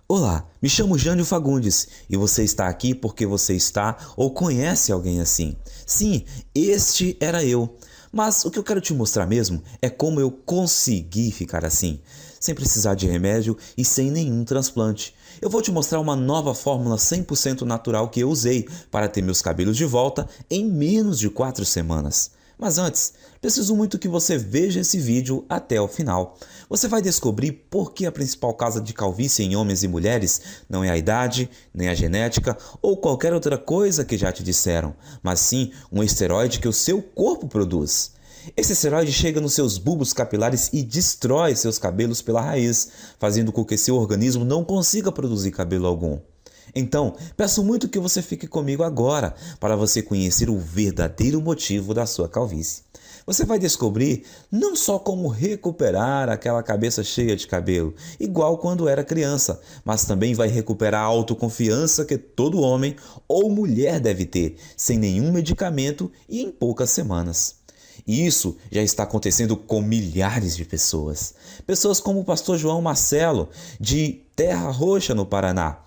Olá, me chamo Jânio Fagundes e você está aqui porque você está ou conhece alguém assim. Sim, este era eu. Mas o que eu quero te mostrar mesmo é como eu consegui ficar assim, sem precisar de remédio e sem nenhum transplante. Eu vou te mostrar uma nova fórmula 100% natural que eu usei para ter meus cabelos de volta em menos de 4 semanas. Mas antes, preciso muito que você veja esse vídeo até o final. Você vai descobrir por que a principal causa de calvície em homens e mulheres não é a idade, nem a genética ou qualquer outra coisa que já te disseram, mas sim um esteroide que o seu corpo produz. Esse esteroide chega nos seus bulbos capilares e destrói seus cabelos pela raiz, fazendo com que seu organismo não consiga produzir cabelo algum. Então, peço muito que você fique comigo agora para você conhecer o verdadeiro motivo da sua calvície. Você vai descobrir não só como recuperar aquela cabeça cheia de cabelo, igual quando era criança, mas também vai recuperar a autoconfiança que todo homem ou mulher deve ter, sem nenhum medicamento e em poucas semanas. E isso já está acontecendo com milhares de pessoas. Pessoas como o pastor João Marcelo, de Terra Roxa, no Paraná.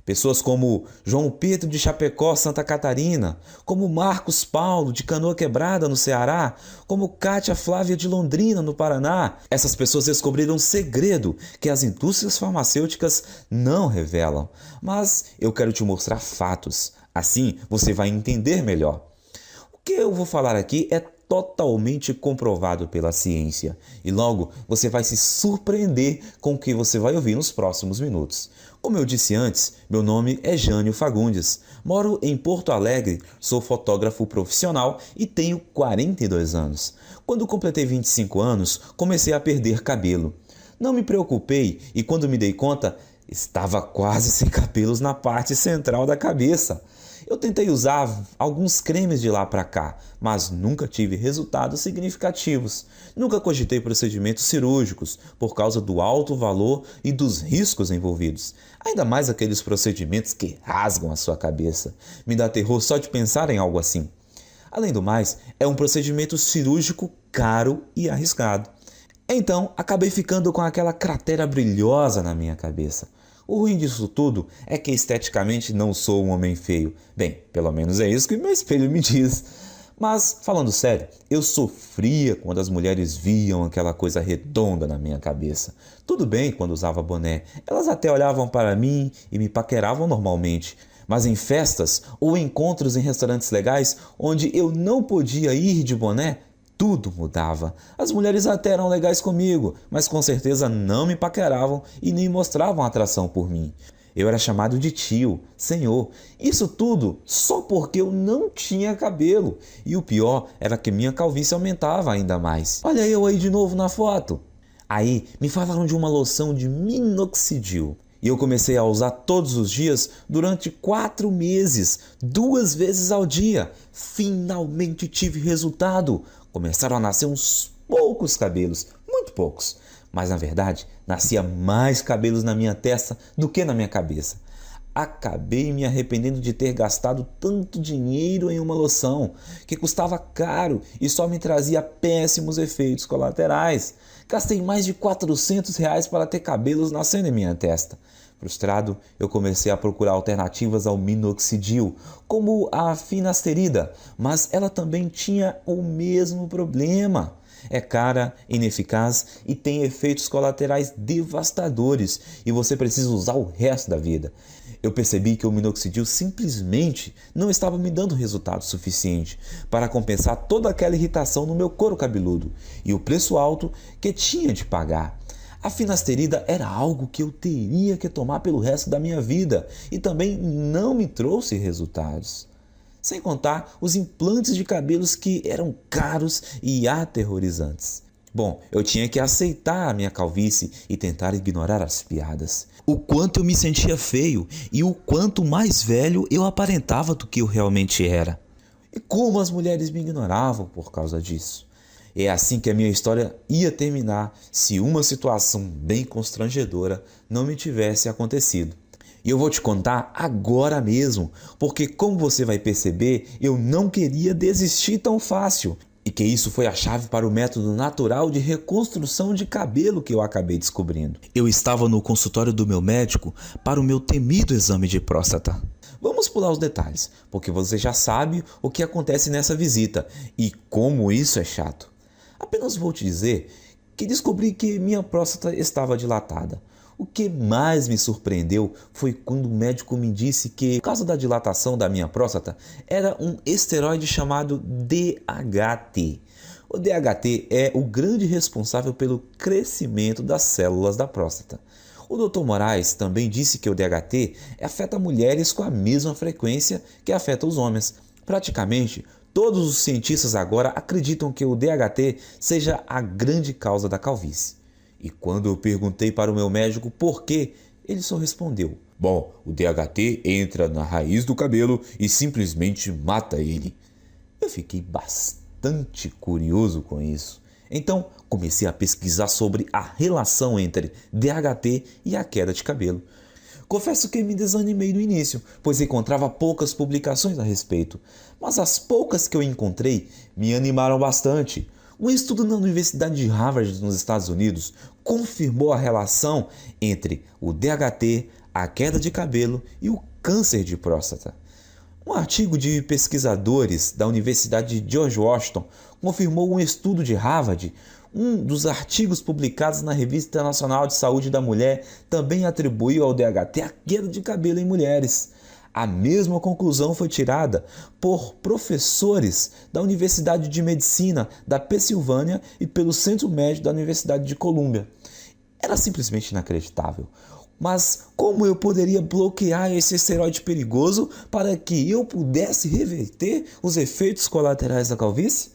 Pessoas como João Pedro de Chapecó, Santa Catarina, como Marcos Paulo de Canoa Quebrada, no Ceará, como Kátia Flávia de Londrina, no Paraná. Essas pessoas descobriram um segredo que as indústrias farmacêuticas não revelam. Mas eu quero te mostrar fatos. Assim você vai entender melhor. O que eu vou falar aqui é totalmente comprovado pela ciência e logo você vai se surpreender com o que você vai ouvir nos próximos minutos. Como eu disse antes, meu nome é Jânio Fagundes, moro em Porto Alegre, sou fotógrafo profissional e tenho 42 anos. Quando completei 25 anos, comecei a perder cabelo. Não me preocupei e quando me dei conta, estava quase sem cabelos na parte central da cabeça. Eu tentei usar alguns cremes de lá para cá, mas nunca tive resultados significativos. Nunca cogitei procedimentos cirúrgicos por causa do alto valor e dos riscos envolvidos. Ainda mais aqueles procedimentos que rasgam a sua cabeça. Me dá terror só de pensar em algo assim. Além do mais, é um procedimento cirúrgico caro e arriscado. Então, acabei ficando com aquela cratera brilhosa na minha cabeça. O ruim disso tudo é que esteticamente não sou um homem feio. Bem, pelo menos é isso que meu espelho me diz. Mas, falando sério, eu sofria quando as mulheres viam aquela coisa redonda na minha cabeça. Tudo bem quando usava boné, elas até olhavam para mim e me paqueravam normalmente. Mas em festas ou encontros em restaurantes legais onde eu não podia ir de boné, tudo mudava. As mulheres até eram legais comigo, mas com certeza não me paqueravam e nem mostravam atração por mim. Eu era chamado de tio, senhor, isso tudo só porque eu não tinha cabelo. E o pior era que minha calvície aumentava ainda mais. Olha eu aí de novo na foto. Aí me falaram de uma loção de minoxidil. E eu comecei a usar todos os dias durante 4 meses, 2 vezes ao dia. Finalmente tive resultado. Começaram a nascer uns poucos cabelos, muito poucos. Mas na verdade, nascia mais cabelos na minha testa do que na minha cabeça. Acabei me arrependendo de ter gastado tanto dinheiro em uma loção, que custava caro e só me trazia péssimos efeitos colaterais. Gastei mais de R$ 400 para ter cabelos nascendo em minha testa. Frustrado, eu comecei a procurar alternativas ao minoxidil, como a finasterida, mas ela também tinha o mesmo problema. É cara, ineficaz e tem efeitos colaterais devastadores e você precisa usar o resto da vida. Eu percebi que o minoxidil simplesmente não estava me dando resultado suficiente para compensar toda aquela irritação no meu couro cabeludo e o preço alto que tinha de pagar. A finasterida era algo que eu teria que tomar pelo resto da minha vida e também não me trouxe resultados. Sem contar os implantes de cabelos que eram caros e aterrorizantes. Bom, eu tinha que aceitar a minha calvície e tentar ignorar as piadas. O quanto eu me sentia feio e o quanto mais velho eu aparentava do que eu realmente era. E como as mulheres me ignoravam por causa disso. É assim que a minha história ia terminar se uma situação bem constrangedora não me tivesse acontecido. E eu vou te contar agora mesmo, porque como você vai perceber, eu não queria desistir tão fácil. E que isso foi a chave para o método natural de reconstrução de cabelo que eu acabei descobrindo. Eu estava no consultório do meu médico para o meu temido exame de próstata. Vamos pular os detalhes, porque você já sabe o que acontece nessa visita e como isso é chato. Apenas vou te dizer que descobri que minha próstata estava dilatada. O que mais me surpreendeu foi quando o médico me disse que, por causa da dilatação da minha próstata, era um esteroide chamado DHT. O DHT é o grande responsável pelo crescimento das células da próstata. O Dr. Moraes também disse que o DHT afeta mulheres com a mesma frequência que afeta os homens. Praticamente, todos os cientistas agora acreditam que o DHT seja a grande causa da calvície. E quando eu perguntei para o meu médico por quê, ele só respondeu: bom, o DHT entra na raiz do cabelo e simplesmente mata ele. Eu fiquei bastante curioso com isso. Então comecei a pesquisar sobre a relação entre DHT e a queda de cabelo. Confesso que me desanimei no início, pois encontrava poucas publicações a respeito, mas as poucas que eu encontrei me animaram bastante. Um estudo na Universidade de Harvard, nos Estados Unidos, confirmou a relação entre o DHT, a queda de cabelo e o câncer de próstata. Um artigo de pesquisadores da Universidade de George Washington confirmou um estudo de Harvard. Um dos artigos publicados na Revista Internacional de Saúde da Mulher também atribuiu ao DHT a queda de cabelo em mulheres. A mesma conclusão foi tirada por professores da Universidade de Medicina da Pensilvânia e pelo Centro Médico da Universidade de Colômbia. Era simplesmente inacreditável. Mas como eu poderia bloquear esse esteroide perigoso para que eu pudesse reverter os efeitos colaterais da calvície?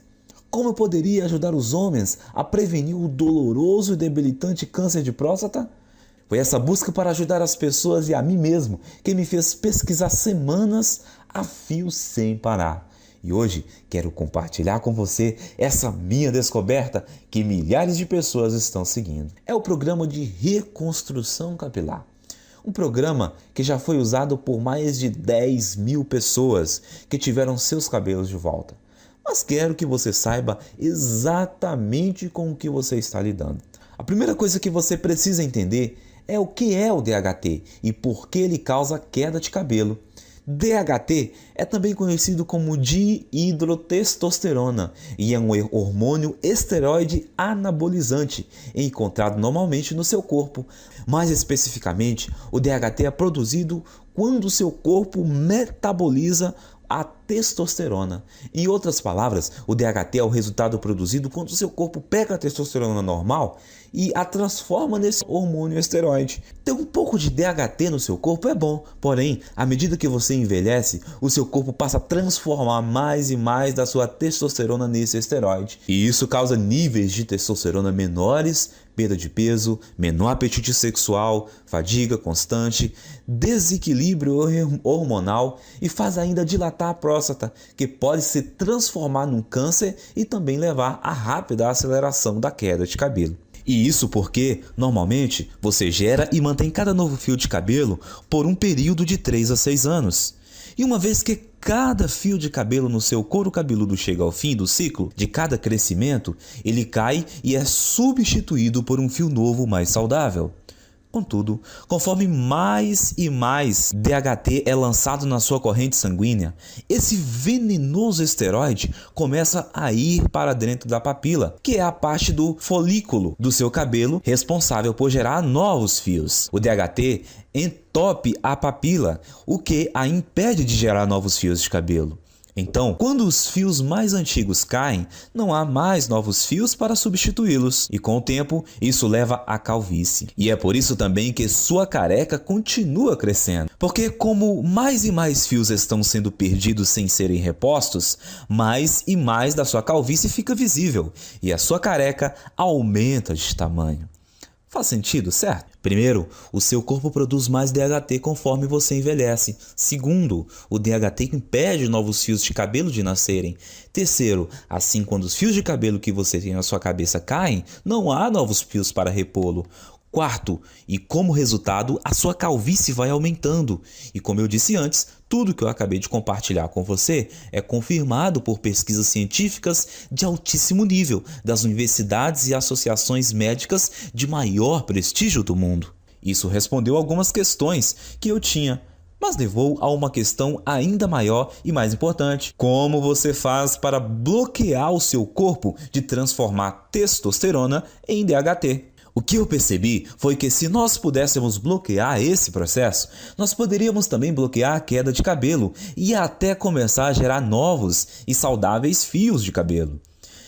Como eu poderia ajudar os homens a prevenir o doloroso e debilitante câncer de próstata? Foi essa busca para ajudar as pessoas e a mim mesmo que me fez pesquisar semanas a fio sem parar. E hoje quero compartilhar com você essa minha descoberta que milhares de pessoas estão seguindo. É o programa de reconstrução capilar. Um programa que já foi usado por mais de 10 mil pessoas que tiveram seus cabelos de volta. Mas quero que você saiba exatamente com o que você está lidando. A primeira coisa que você precisa entender é o que é o DHT e por que ele causa queda de cabelo. DHT é também conhecido como dihidrotestosterona e é um hormônio esteroide anabolizante encontrado normalmente no seu corpo. Mais especificamente, o DHT é produzido quando o seu corpo metaboliza a testosterona. Em outras palavras, o DHT é o resultado produzido quando o seu corpo pega a testosterona normal e a transforma nesse hormônio esteroide. Ter um pouco de DHT no seu corpo é bom, porém, à medida que você envelhece, o seu corpo passa a transformar mais e mais da sua testosterona nesse esteroide. E isso causa níveis de testosterona menores, perda de peso, menor apetite sexual, fadiga constante, desequilíbrio hormonal e faz ainda dilatar a próstata, que pode se transformar num câncer e também levar à rápida aceleração da queda de cabelo. E isso porque, normalmente, você gera e mantém cada novo fio de cabelo por um período de 3 a 6 anos. E uma vez que cada fio de cabelo no seu couro cabeludo chega ao fim do ciclo de cada crescimento, ele cai e é substituído por um fio novo mais saudável. Contudo, conforme mais e mais DHT é lançado na sua corrente sanguínea, esse venenoso esteroide começa a ir para dentro da papila, que é a parte do folículo do seu cabelo responsável por gerar novos fios. O DHT entope a papila, o que a impede de gerar novos fios de cabelo. Então, quando os fios mais antigos caem, não há mais novos fios para substituí-los. E com o tempo, isso leva à calvície. E é por isso também que sua careca continua crescendo. Porque como mais e mais fios estão sendo perdidos sem serem repostos, mais e mais da sua calvície fica visível. E a sua careca aumenta de tamanho. Faz sentido, certo? Primeiro, o seu corpo produz mais DHT conforme você envelhece. Segundo, o DHT impede novos fios de cabelo de nascerem. Terceiro, assim quando os fios de cabelo que você tem na sua cabeça caem, não há novos fios para repô-lo. Quarto, e como resultado, a sua calvície vai aumentando. E como eu disse antes, tudo que eu acabei de compartilhar com você é confirmado por pesquisas científicas de altíssimo nível das universidades e associações médicas de maior prestígio do mundo. Isso respondeu algumas questões que eu tinha, mas levou a uma questão ainda maior e mais importante. Como você faz para bloquear o seu corpo de transformar testosterona em DHT? O que eu percebi foi que se nós pudéssemos bloquear esse processo, nós poderíamos também bloquear a queda de cabelo e até começar a gerar novos e saudáveis fios de cabelo.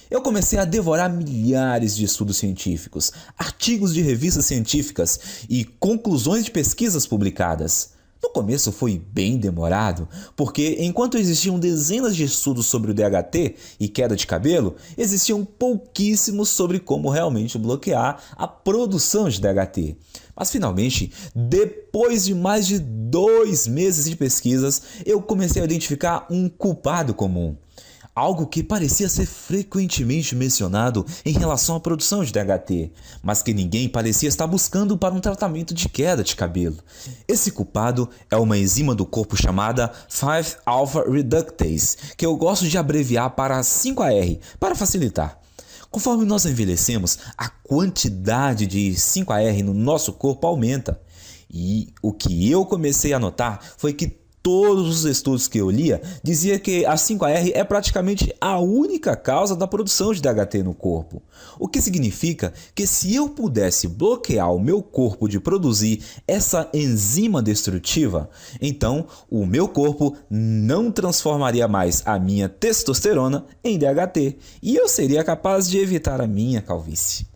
Eu comecei a devorar milhares de estudos científicos, artigos de revistas científicas e conclusões de pesquisas publicadas. No começo foi bem demorado, porque enquanto existiam dezenas de estudos sobre o DHT e queda de cabelo, existiam pouquíssimos sobre como realmente bloquear a produção de DHT. Mas finalmente, depois de mais de 2 meses de pesquisas, eu comecei a identificar um culpado comum. Algo que parecia ser frequentemente mencionado em relação à produção de DHT, mas que ninguém parecia estar buscando para um tratamento de queda de cabelo. Esse culpado é uma enzima do corpo chamada 5-alpha reductase, que eu gosto de abreviar para 5AR, para facilitar. Conforme nós envelhecemos, a quantidade de 5AR no nosso corpo aumenta. E o que eu comecei a notar foi que todos os estudos que eu lia diziam que a 5AR é praticamente a única causa da produção de DHT no corpo. O que significa que se eu pudesse bloquear o meu corpo de produzir essa enzima destrutiva, então o meu corpo não transformaria mais a minha testosterona em DHT e eu seria capaz de evitar a minha calvície.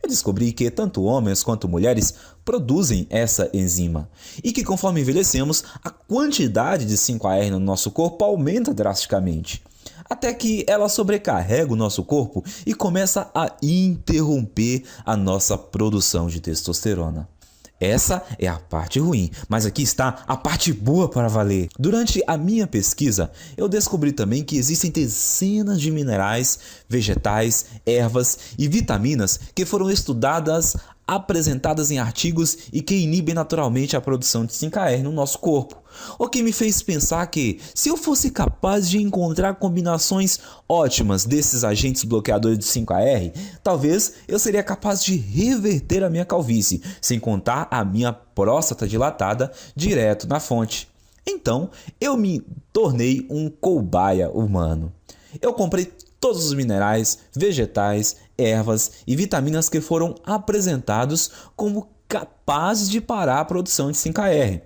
Eu descobri que tanto homens quanto mulheres produzem essa enzima e que conforme envelhecemos, a quantidade de 5AR no nosso corpo aumenta drasticamente, até que ela sobrecarrega o nosso corpo e começa a interromper a nossa produção de testosterona. Essa é a parte ruim, mas aqui está a parte boa para valer. Durante a minha pesquisa, eu descobri também que existem dezenas de minerais, vegetais, ervas e vitaminas que foram estudadas, apresentadas em artigos e que inibem naturalmente a produção de 5AR no nosso corpo. O que me fez pensar que, se eu fosse capaz de encontrar combinações ótimas desses agentes bloqueadores de 5AR, talvez eu seria capaz de reverter a minha calvície, sem contar a minha próstata dilatada direto na fonte. Então, eu me tornei um cobaia humano. Eu comprei todos os minerais, vegetais, ervas e vitaminas que foram apresentados como capazes de parar a produção de 5AR.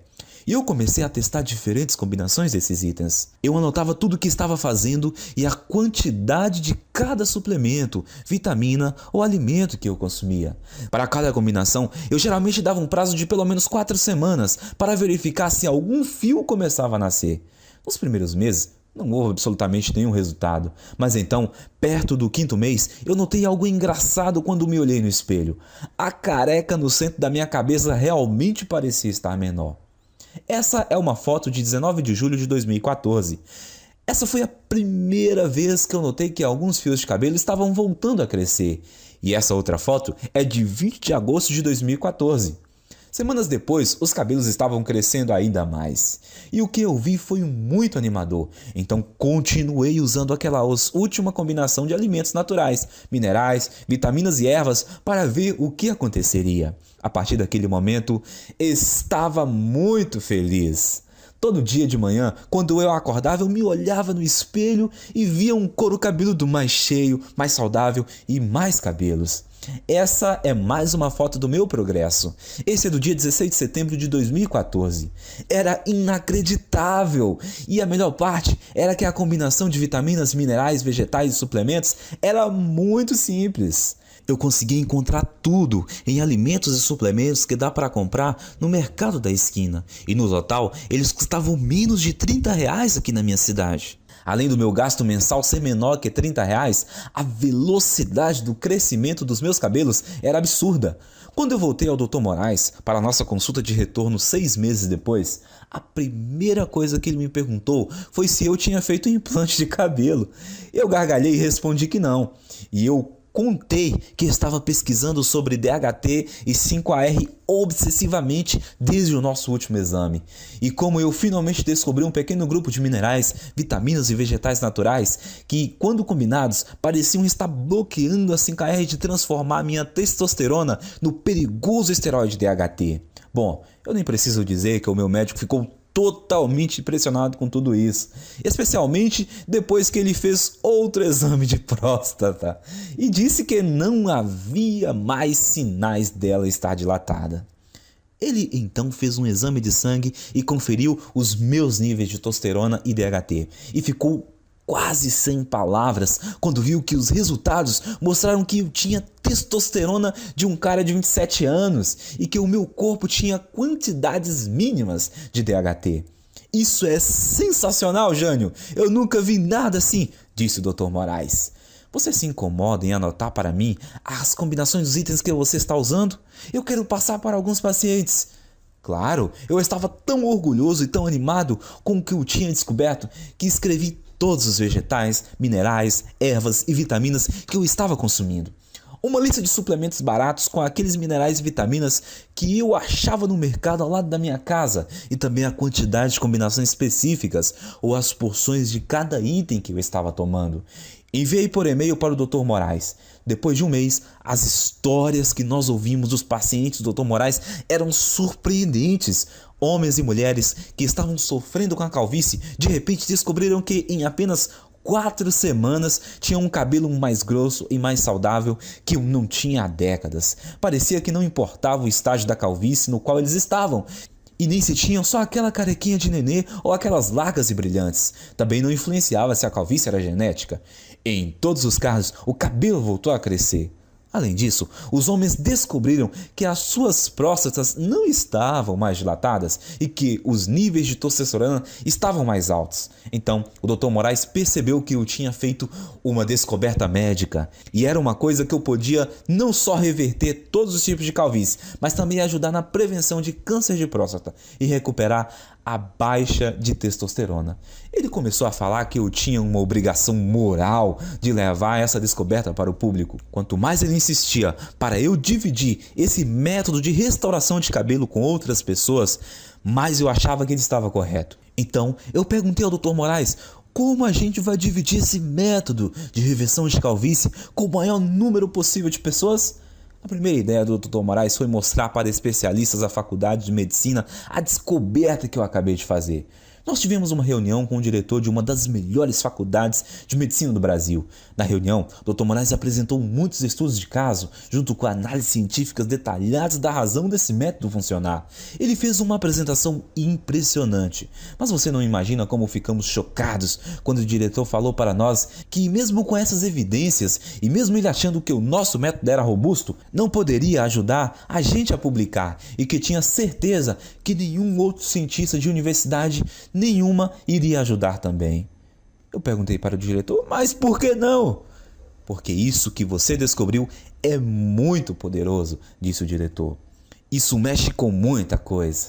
E eu comecei a testar diferentes combinações desses itens. Eu anotava tudo o que estava fazendo e a quantidade de cada suplemento, vitamina ou alimento que eu consumia. Para cada combinação, eu geralmente dava um prazo de pelo menos 4 semanas para verificar se algum fio começava a nascer. Nos primeiros meses, não houve absolutamente nenhum resultado, mas então, perto do 5º mês, eu notei algo engraçado quando me olhei no espelho. A careca no centro da minha cabeça realmente parecia estar menor. Essa é uma foto de 19 de julho de 2014. Essa foi a primeira vez que eu notei que alguns fios de cabelo estavam voltando a crescer. E essa outra foto é de 20 de agosto de 2014. Semanas depois, os cabelos estavam crescendo ainda mais. E o que eu vi foi muito animador. Então continuei usando aquela última combinação de alimentos naturais, minerais, vitaminas e ervas para ver o que aconteceria. A partir daquele momento, estava muito feliz. Todo dia de manhã, quando eu acordava, eu me olhava no espelho e via um couro cabeludo mais cheio, mais saudável e mais cabelos. Essa é mais uma foto do meu progresso. Esse é do dia 16 de setembro de 2014. Era inacreditável! E a melhor parte era que a combinação de vitaminas, minerais, vegetais e suplementos era muito simples. Eu consegui encontrar tudo em alimentos e suplementos que dá para comprar no mercado da esquina. E no total, eles custavam menos de R$30 aqui na minha cidade. Além do meu gasto mensal ser menor que R$30, a velocidade do crescimento dos meus cabelos era absurda. Quando eu voltei ao Dr. Moraes para a nossa consulta de retorno 6 meses depois, a primeira coisa que ele me perguntou foi se eu tinha feito um implante de cabelo. Eu gargalhei e respondi que não. E eu contei que estava pesquisando sobre DHT e 5AR obsessivamente desde o nosso último exame. E como eu finalmente descobri um pequeno grupo de minerais, vitaminas e vegetais naturais que, quando combinados, pareciam estar bloqueando a 5AR de transformar minha testosterona no perigoso esteroide DHT. Bom, eu nem preciso dizer que o meu médico ficou totalmente impressionado com tudo isso, especialmente depois que ele fez outro exame de próstata e disse que não havia mais sinais dela estar dilatada. Ele então fez um exame de sangue e conferiu os meus níveis de testosterona e DHT e ficou quase sem palavras quando viu que os resultados mostraram que eu tinha testosterona de um cara de 27 anos e que o meu corpo tinha quantidades mínimas de DHT. Isso é sensacional, Jânio! Eu nunca vi nada assim, disse o Dr. Moraes. Você se incomoda em anotar para mim as combinações dos itens que você está usando? Eu quero passar para alguns pacientes. Claro, eu estava tão orgulhoso e tão animado com o que eu tinha descoberto que escrevi todos os vegetais, minerais, ervas e vitaminas que eu estava consumindo. Uma lista de suplementos baratos com aqueles minerais e vitaminas que eu achava no mercado ao lado da minha casa e também a quantidade de combinações específicas ou as porções de cada item que eu estava tomando. Enviei por e-mail para o Dr. Moraes. Depois de um mês, as histórias que nós ouvimos dos pacientes do Dr. Moraes eram surpreendentes. Homens e mulheres que estavam sofrendo com a calvície de repente descobriram que em apenas 4 semanas tinham um cabelo mais grosso e mais saudável que eu não tinha há décadas. Parecia que não importava o estágio da calvície no qual eles estavam. E nem se tinham só aquela carequinha de nenê ou aquelas largas e brilhantes. Também não influenciava se a calvície era genética. Em todos os casos, o cabelo voltou a crescer. Além disso, os homens descobriram que as suas próstatas não estavam mais dilatadas e que os níveis de testosterona estavam mais altos. Então, o Dr. Moraes percebeu que eu tinha feito uma descoberta médica e era uma coisa que eu podia não só reverter todos os tipos de calvície, mas também ajudar na prevenção de câncer de próstata e recuperar a baixa de testosterona. Ele começou a falar que eu tinha uma obrigação moral de levar essa descoberta para o público. Quanto mais ele insistia para eu dividir esse método de restauração de cabelo com outras pessoas, mais eu achava que ele estava correto. Então, eu perguntei ao Dr. Moraes como a gente vai dividir esse método de reversão de calvície com o maior número possível de pessoas? A primeira ideia do Dr. Moraes foi mostrar para especialistas da faculdade de medicina a descoberta que eu acabei de fazer. Nós tivemos uma reunião com o diretor de uma das melhores faculdades de medicina do Brasil. Na reunião, Dr. Moraes apresentou muitos estudos de caso, junto com análises científicas detalhadas da razão desse método funcionar. Ele fez uma apresentação impressionante, mas você não imagina como ficamos chocados quando o diretor falou para nós que mesmo com essas evidências, e mesmo ele achando que o nosso método era robusto, não poderia ajudar a gente a publicar e que tinha certeza que nenhum outro cientista de universidade nenhuma iria ajudar também. Eu perguntei para o diretor, mas por que não? Porque isso que você descobriu é muito poderoso, disse o diretor. Isso mexe com muita coisa.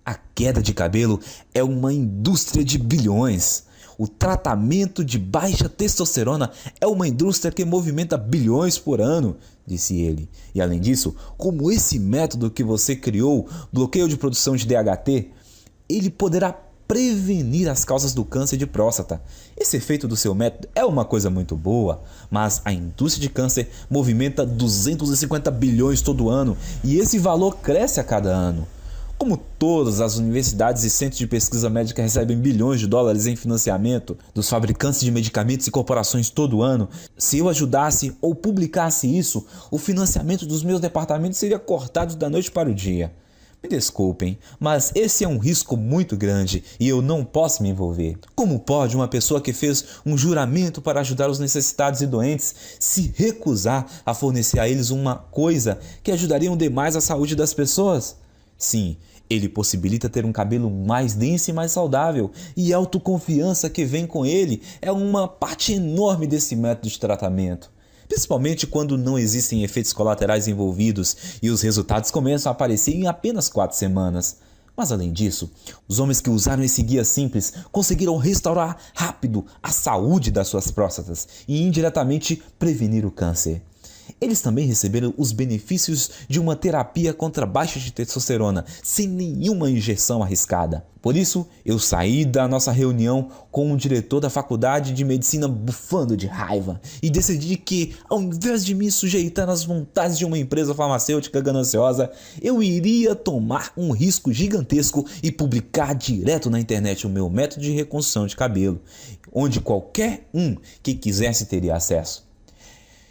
A queda de cabelo é uma indústria de bilhões. O tratamento de baixa testosterona é uma indústria que movimenta bilhões por ano, disse ele. E além disso, como esse método que você criou, bloqueio de produção de DHT, ele poderá prevenir as causas do câncer de próstata. Esse efeito do seu método é uma coisa muito boa, mas a indústria de câncer movimenta 250 bilhões todo ano e esse valor cresce a cada ano. Como todas as universidades e centros de pesquisa médica recebem bilhões de dólares em financiamento dos fabricantes de medicamentos e corporações todo ano, se eu ajudasse ou publicasse isso, o financiamento dos meus departamentos seria cortado da noite para o dia. Me desculpem, mas esse é um risco muito grande e eu não posso me envolver. Como pode uma pessoa que fez um juramento para ajudar os necessitados e doentes se recusar a fornecer a eles uma coisa que ajudaria demais a saúde das pessoas? Sim, ele possibilita ter um cabelo mais denso e mais saudável, e a autoconfiança que vem com ele é uma parte enorme desse método de tratamento. Principalmente quando não existem efeitos colaterais envolvidos e os resultados começam a aparecer em apenas 4 semanas. Mas além disso, os homens que usaram esse guia simples conseguiram restaurar rápido a saúde das suas próstatas e indiretamente prevenir o câncer. Eles também receberam os benefícios de uma terapia contra baixa de testosterona, sem nenhuma injeção arriscada. Por isso, eu saí da nossa reunião com o diretor da faculdade de medicina bufando de raiva e decidi que, ao invés de me sujeitar às vontades de uma empresa farmacêutica gananciosa, eu iria tomar um risco gigantesco e publicar direto na internet o meu método de reconstrução de cabelo, onde qualquer um que quisesse teria acesso.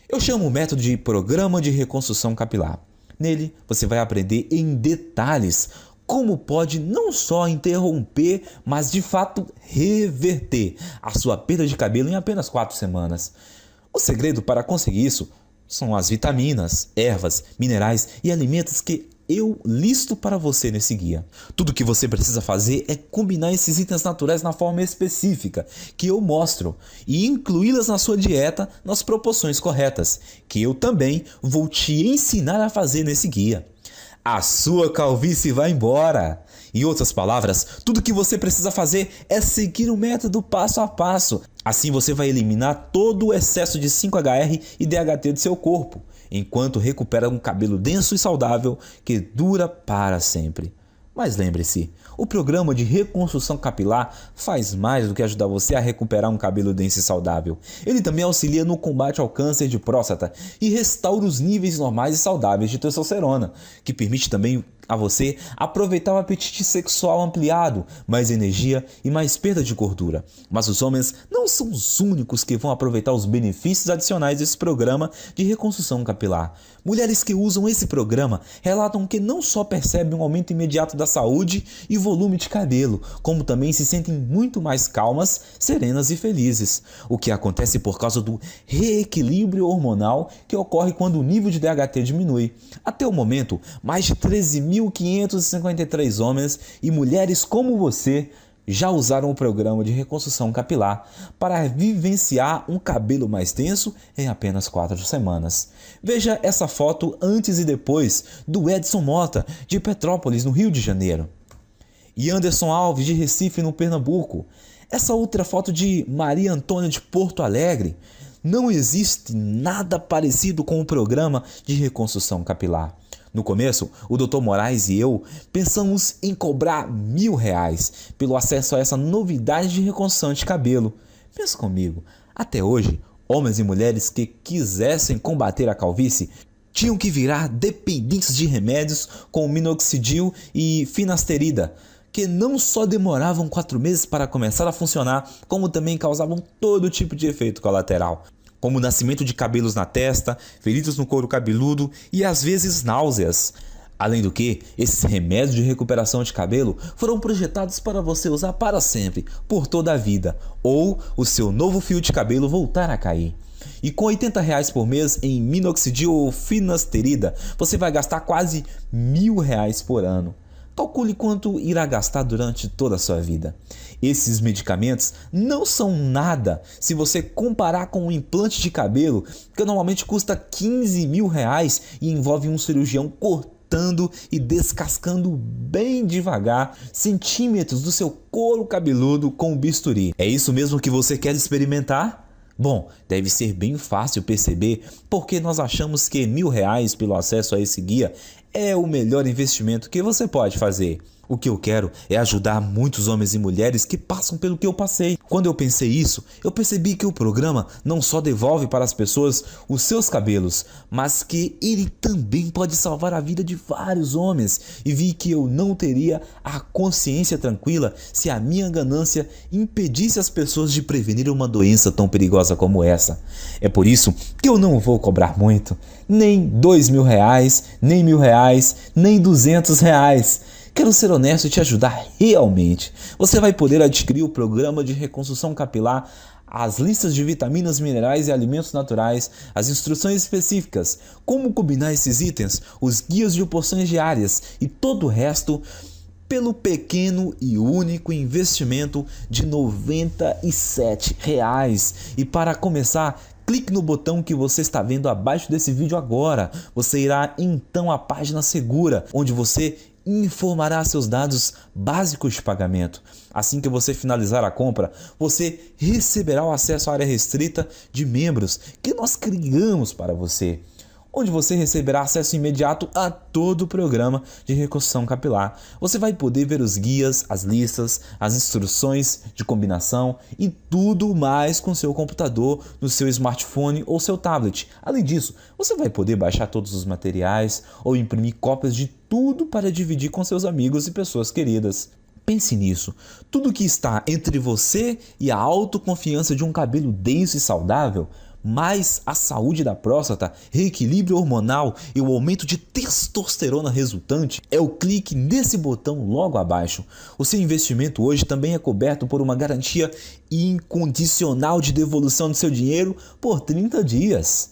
Eu chamo o método de Programa de Reconstrução Capilar. Nele, você vai aprender em detalhes como pode não só interromper, mas de fato reverter a sua perda de cabelo em apenas 4 semanas. O segredo para conseguir isso são as vitaminas, ervas, minerais e alimentos que eu listo para você nesse guia. Tudo que você precisa fazer é combinar esses itens naturais na forma específica que eu mostro e incluí-las na sua dieta nas proporções corretas, que eu também vou te ensinar a fazer nesse guia. A sua calvície vai embora. Em outras palavras, tudo que você precisa fazer é seguir o método passo a passo. Assim você vai eliminar todo o excesso de 5HR e DHT do seu corpo, enquanto recupera um cabelo denso e saudável que dura para sempre. Mas lembre-se, o programa de reconstrução capilar faz mais do que ajudar você a recuperar um cabelo denso e saudável. Ele também auxilia no combate ao câncer de próstata e restaura os níveis normais e saudáveis de testosterona, que permite também a você aproveitar o apetite sexual ampliado, mais energia e mais perda de gordura. Mas os homens não são os únicos que vão aproveitar os benefícios adicionais desse programa de reconstrução capilar. Mulheres que usam esse programa relatam que não só percebem um aumento imediato da saúde e volume de cabelo, como também se sentem muito mais calmas, serenas e felizes. O que acontece por causa do reequilíbrio hormonal que ocorre quando o nível de DHT diminui. Até o momento, mais de 13.553 homens e mulheres como você já usaram o programa de reconstrução capilar para vivenciar um cabelo mais denso em apenas 4 semanas. Veja essa foto antes e depois do Edson Mota, de Petrópolis, no Rio de Janeiro, e Anderson Alves, de Recife, no Pernambuco. Essa outra foto de Maria Antônia, de Porto Alegre. Não existe nada parecido com o programa de reconstrução capilar. No começo, o Dr. Moraes e eu pensamos em cobrar R$1.000 pelo acesso a essa novidade de reconstrução de cabelo. Pensa comigo, até hoje, homens e mulheres que quisessem combater a calvície tinham que virar dependentes de remédios como minoxidil e finasterida, que não só demoravam 4 meses para começar a funcionar, como também causavam todo tipo de efeito colateral, como o nascimento de cabelos na testa, feridas no couro cabeludo e às vezes náuseas. Além do que, esses remédios de recuperação de cabelo foram projetados para você usar para sempre, por toda a vida, ou o seu novo fio de cabelo voltar a cair. E com R$80 por mês em minoxidil ou finasterida, você vai gastar quase R$1.000 por ano. Calcule quanto irá gastar durante toda a sua vida. Esses medicamentos não são nada se você comparar com um implante de cabelo, que normalmente custa R$15.000 e envolve um cirurgião cortando e descascando bem devagar centímetros do seu couro cabeludo com o bisturi. É isso mesmo que você quer experimentar? Bom, deve ser bem fácil perceber porque nós achamos que R$1.000 pelo acesso a esse guia é o melhor investimento que você pode fazer. O que eu quero é ajudar muitos homens e mulheres que passam pelo que eu passei. Quando eu pensei isso, eu percebi que o programa não só devolve para as pessoas os seus cabelos, mas que ele também pode salvar a vida de vários homens. E vi que eu não teria a consciência tranquila se a minha ganância impedisse as pessoas de prevenir uma doença tão perigosa como essa. É por isso que eu não vou cobrar muito, nem R$2.000, nem R$1.000, nem R$200. Quero ser honesto e te ajudar realmente. Você vai poder adquirir o programa de reconstrução capilar, as listas de vitaminas, minerais e alimentos naturais, as instruções específicas, como combinar esses itens, os guias de porções diárias e todo o resto pelo pequeno e único investimento de R$97. E para começar, clique no botão que você está vendo abaixo desse vídeo agora. Você irá então à página segura, onde você informará seus dados básicos de pagamento. Assim que você finalizar a compra, você receberá o acesso à área restrita de membros que nós criamos para você. onde você receberá acesso imediato a todo o programa de reconstrução capilar. Você vai poder ver os guias, as listas, as instruções de combinação e tudo mais com seu computador, no seu smartphone ou seu tablet. Além disso, você vai poder baixar todos os materiais ou imprimir cópias de tudo para dividir com seus amigos e pessoas queridas. Pense nisso, tudo que está entre você e a autoconfiança de um cabelo denso e saudável, mais a saúde da próstata, reequilíbrio hormonal e o aumento de testosterona resultante, é o clique nesse botão logo abaixo. O seu investimento hoje também é coberto por uma garantia incondicional de devolução do seu dinheiro por 30 dias.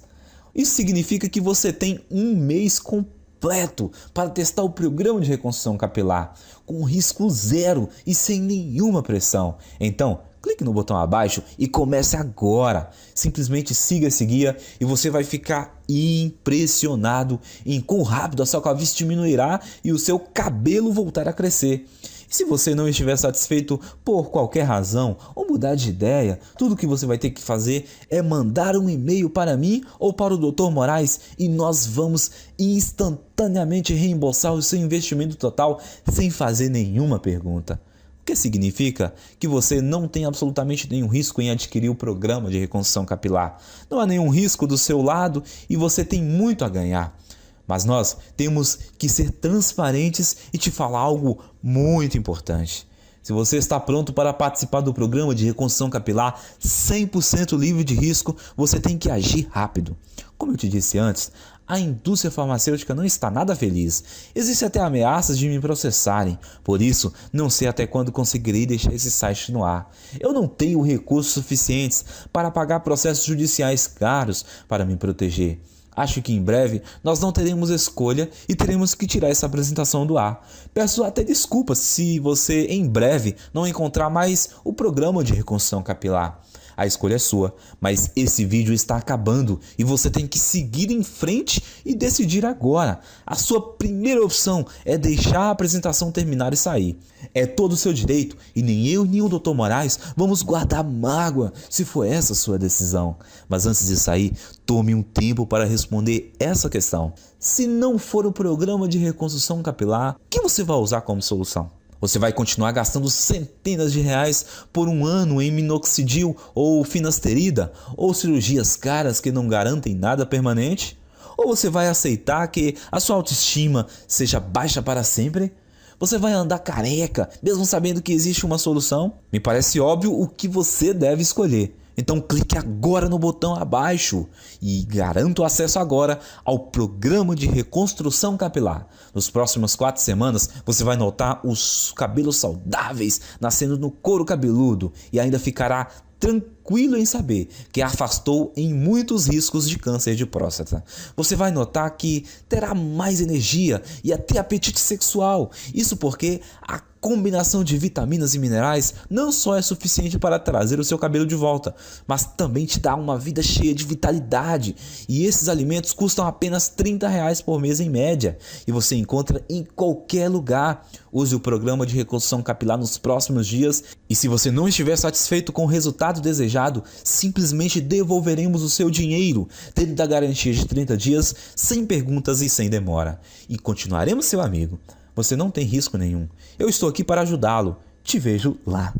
Isso significa que você tem um mês completo para testar o programa de reconstrução capilar, com risco zero e sem nenhuma pressão. Então, clique no botão abaixo e comece agora. Simplesmente siga esse guia e você vai ficar impressionado em quão rápido a sua calvície diminuirá e o seu cabelo voltar a crescer. E se você não estiver satisfeito por qualquer razão ou mudar de ideia, tudo que você vai ter que fazer é mandar um e-mail para mim ou para o Dr. Moraes e nós vamos instantaneamente reembolsar o seu investimento total sem fazer nenhuma pergunta. O que significa que você não tem absolutamente nenhum risco em adquirir o programa de reconstrução capilar. Não há nenhum risco do seu lado e você tem muito a ganhar. Mas nós temos que ser transparentes e te falar algo muito importante. Se você está pronto para participar do programa de reconstrução capilar 100% livre de risco, você tem que agir rápido. Como eu te disse antes, a indústria farmacêutica não está nada feliz. Existem até ameaças de me processarem. Por isso, não sei até quando conseguirei deixar esse site no ar. Eu não tenho recursos suficientes para pagar processos judiciais caros para me proteger. Acho que em breve nós não teremos escolha e teremos que tirar essa apresentação do ar. Peço até desculpas se você em breve não encontrar mais o programa de reconstrução capilar. A escolha é sua, mas esse vídeo está acabando e você tem que seguir em frente e decidir agora. A sua primeira opção é deixar a apresentação terminar e sair. É todo o seu direito e nem eu nem o Dr. Moraes vamos guardar mágoa se for essa a sua decisão. Mas antes de sair, tome um tempo para responder essa questão. Se não for o programa de reconstrução capilar, o que você vai usar como solução? Você vai continuar gastando centenas de reais por um ano em minoxidil ou finasterida ou cirurgias caras que não garantem nada permanente? Ou você vai aceitar que a sua autoestima seja baixa para sempre? Você vai andar careca, mesmo sabendo que existe uma solução? Me parece óbvio o que você deve escolher. Então clique agora no botão abaixo e garanta o acesso agora ao programa de reconstrução capilar. Nos próximas 4 semanas você vai notar os cabelos saudáveis nascendo no couro cabeludo e ainda ficará tranquilo em saber que afastou em muitos riscos de câncer de próstata. Você vai notar que terá mais energia e até apetite sexual. Isso porque a combinação de vitaminas e minerais não só é suficiente para trazer o seu cabelo de volta, mas também te dá uma vida cheia de vitalidade. E esses alimentos custam apenas R$30 por mês em média. E você encontra em qualquer lugar. Use o programa de reconstrução capilar nos próximos dias. E se você não estiver satisfeito com o resultado desejado, simplesmente devolveremos o seu dinheiro, tendo a garantia de 30 dias, sem perguntas e sem demora. E continuaremos seu amigo. Você não tem risco nenhum. Eu estou aqui para ajudá-lo. Te vejo lá.